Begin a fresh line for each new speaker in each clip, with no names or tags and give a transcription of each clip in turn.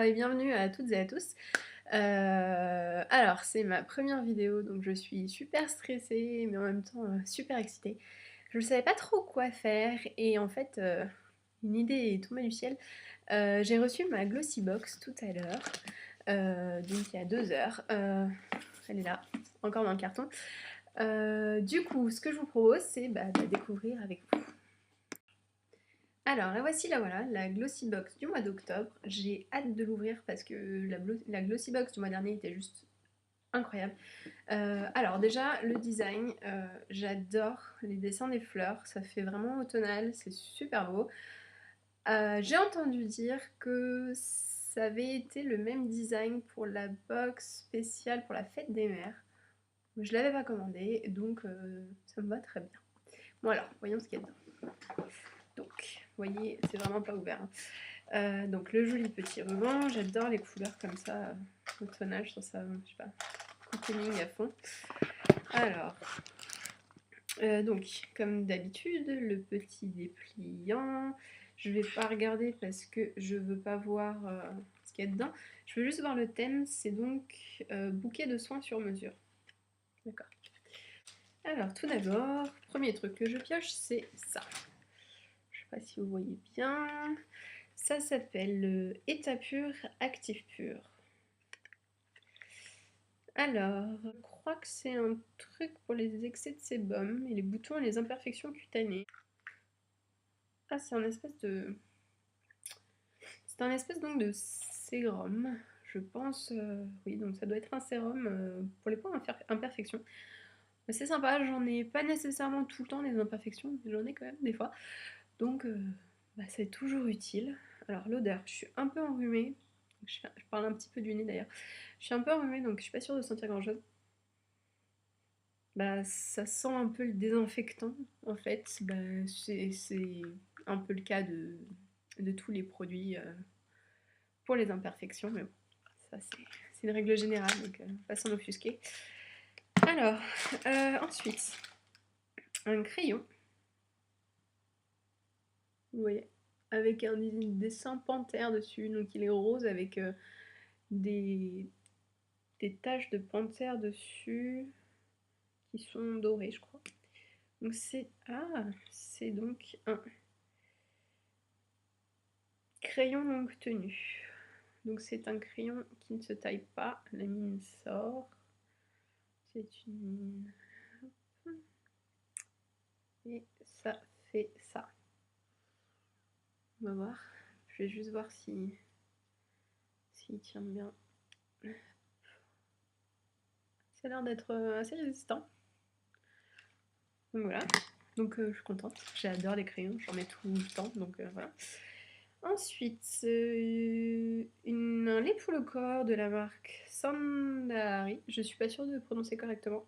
et bienvenue à toutes et à tous. Alors, c'est ma première vidéo, donc je suis super stressée, mais en même temps super excitée. Je ne savais pas trop quoi faire, et en fait, une idée est tombée du ciel. J'ai reçu ma Glossy Box tout à l'heure, donc il y a 2 heures. Elle est là, encore dans le carton. Du coup, ce que je vous propose, c'est de la découvrir avec vous. Alors, la voici, la voilà, la Glossy Box du mois d'octobre. J'ai hâte de l'ouvrir parce que la Glossy Box du mois dernier était juste incroyable. Alors déjà, le design, j'adore les dessins des fleurs, ça fait vraiment automnal, c'est super beau. J'ai entendu dire que ça avait été le même design pour la box spéciale pour la fête des mères. Je l'avais pas commandé, donc ça me va très bien. Bon alors, voyons ce qu'il y a dedans. Donc, vous voyez, c'est vraiment pas ouvert. Donc le joli petit ruban, j'adore les couleurs comme ça, automnal, je trouve ça, je sais pas, cocooning à fond. Alors, donc comme d'habitude, le petit dépliant, je vais pas regarder parce que je veux pas voir ce qu'il y a dedans. Je veux juste voir le thème, c'est donc bouquet de soins sur mesure. D'accord. Alors tout d'abord, premier truc que je pioche, c'est ça. Je sais pas si vous voyez bien. Ça s'appelle État pur, actif pur. Alors, je crois que c'est un truc pour les excès de sébum et les boutons et les imperfections cutanées. Ah, c'est un espèce de... C'est un espèce donc de sérum, je pense. Oui, donc ça doit être un sérum pour les points imperfections. C'est sympa, j'en ai pas nécessairement tout le temps des imperfections, mais j'en ai quand même des fois. Donc, c'est toujours utile. Alors, l'odeur, je suis un peu enrhumée. Je parle un petit peu du nez d'ailleurs. Je suis un peu enrhumée, donc je suis pas sûre de sentir grand-chose. Ça sent un peu le désinfectant, en fait. C'est un peu le cas de tous les produits pour les imperfections, mais bon, ça c'est une règle générale, donc pas s'en offusquer. Alors, ensuite, un crayon, vous voyez, avec un dessin panthère dessus, donc il est rose avec des, des taches de panthère dessus qui sont dorées, je crois. Donc c'est donc un crayon longue tenue. Donc c'est un crayon qui ne se taille pas, la mine sort. C'est une mine. Et ça fait ça. On va voir. Je vais juste voir s'il tient bien. Ça a l'air d'être assez résistant. Donc voilà. Donc je suis contente. J'adore les crayons, j'en mets tout le temps. Donc voilà. Ensuite, un lait pour le corps de la marque Sandari. Je suis pas sûre de prononcer correctement.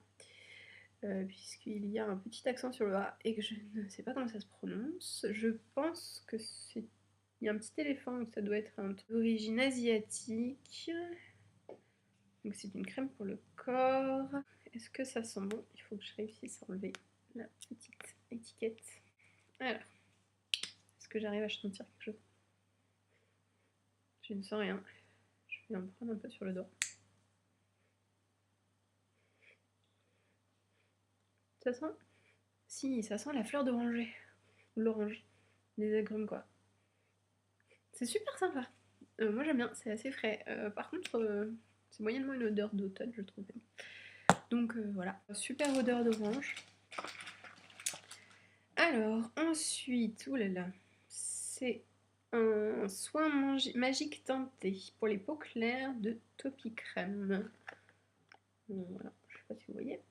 Puisqu'il y a un petit accent sur le A et que je ne sais pas comment ça se prononce. Je pense que c'est... Il y a un petit éléphant, donc ça doit être un truc d'origine asiatique. Donc c'est une crème pour le corps. Est-ce que ça sent bon? Il faut que je réussisse à enlever la petite étiquette. Alors, est-ce que j'arrive à sentir quelque chose? Je ne sens rien. Je vais en prendre un peu sur le doigt. Ça sent? Si, ça sent la fleur d'oranger. L'orange. Des agrumes, quoi. C'est super sympa. Moi j'aime bien, c'est assez frais. Par contre, c'est moyennement une odeur d'automne, je trouve. Donc voilà, super odeur d'orange. Alors ensuite, oulala, c'est un soin magique teinté pour les peaux claires de Topi Crème. Voilà, je sais pas si vous voyez.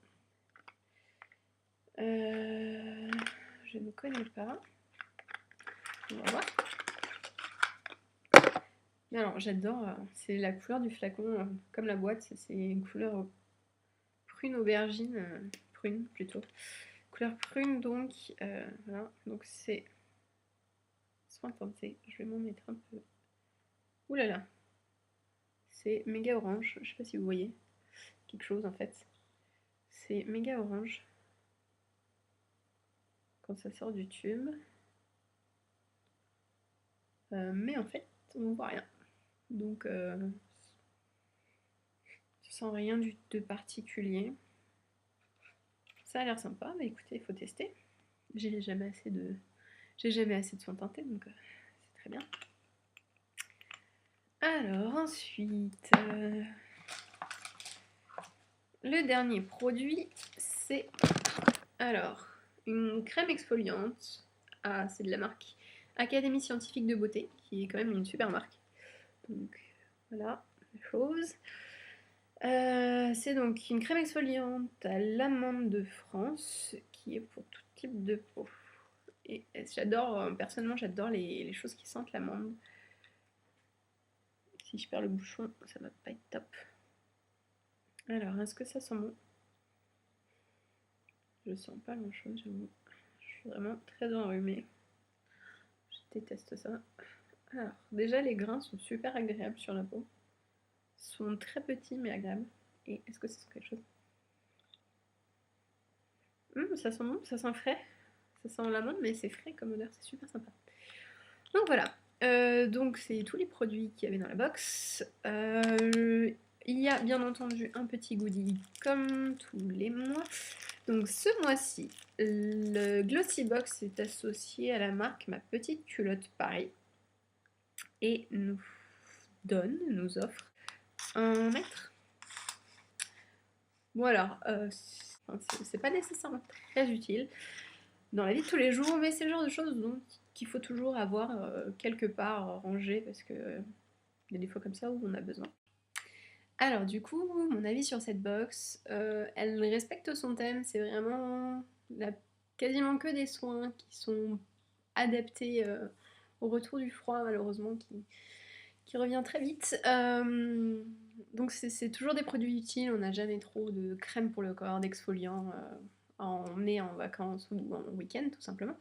Je ne connais pas. On va voir. Alors j'adore, c'est la couleur du flacon, comme la boîte, c'est une couleur prune aubergine, prune plutôt. Couleur prune donc, voilà, donc c'est soin teinté, je vais m'en mettre un peu. Ouh là là, c'est méga orange, je sais pas si vous voyez quelque chose en fait. C'est méga orange quand ça sort du tube, mais en fait on ne voit rien. Donc, je sens rien de particulier. Ça a l'air sympa, mais écoutez, il faut tester. J'ai jamais assez de, j'ai jamais assez de soin teinté, donc c'est très bien. Alors ensuite, le dernier produit, c'est alors une crème exfoliante. Ah, c'est de la marque Académie Scientifique de Beauté, qui est quand même une super marque. Donc voilà, la chose. C'est donc une crème exfoliante à l'amande de France, qui est pour tout type de peau. Et j'adore, personnellement, j'adore les choses qui sentent l'amande. Si je perds le bouchon, ça va pas être top. Alors, est-ce que ça sent bon? Je sens pas grand-chose, j'avoue. Je suis vraiment très enrhumée. Je déteste ça. Alors, déjà, les grains sont super agréables sur la peau. Ils sont très petits mais agréables. Et est-ce que ça sent quelque chose? Ça sent bon, ça sent frais. Ça sent l'amande, mais c'est frais comme odeur, c'est super sympa. Donc voilà. Donc c'est tous les produits qu'il y avait dans la box. Il y a bien entendu un petit goodie comme tous les mois. Donc ce mois-ci, le Glossy Box est associé à la marque Ma Petite Culotte Paris et nous offre un mètre. Bon alors, c'est pas nécessairement très utile dans la vie de tous les jours, mais c'est le genre de choses qu'il faut toujours avoir quelque part rangé parce que il y a des fois comme ça où on a besoin. Alors du coup, mon avis sur cette box, elle respecte son thème, c'est vraiment quasiment que des soins qui sont adaptés au retour du froid malheureusement qui revient très vite. Donc c'est toujours des produits utiles, on n'a jamais trop de crème pour le corps, d'exfoliant à emmener en vacances ou en week-end tout simplement.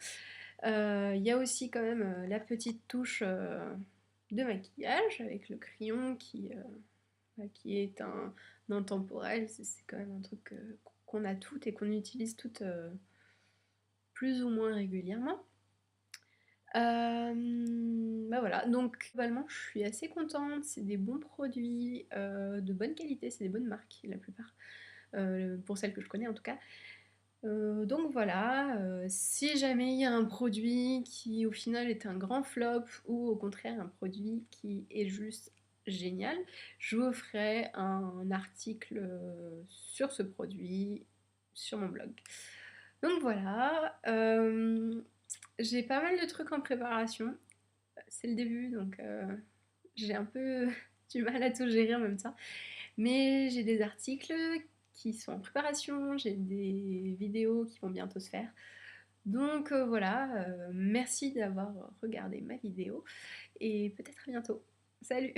Il y a aussi quand même la petite touche de maquillage avec le crayon qui est un intemporel. C'est quand même un truc qu'on a toutes et qu'on utilise toutes plus ou moins régulièrement. Bah voilà, donc globalement je suis assez contente, c'est des bons produits de bonne qualité, c'est des bonnes marques la plupart, pour celles que je connais en tout cas. Donc voilà, si jamais il y a un produit qui au final est un grand flop ou au contraire un produit qui est juste génial, je vous ferai un article sur ce produit sur mon blog. Donc voilà, j'ai pas mal de trucs en préparation. C'est le début, donc j'ai un peu du mal à tout gérer en même temps. Mais j'ai des articles qui sont en préparation, j'ai des vidéos qui vont bientôt se faire. Donc voilà, merci d'avoir regardé ma vidéo et peut-être à bientôt. Salut!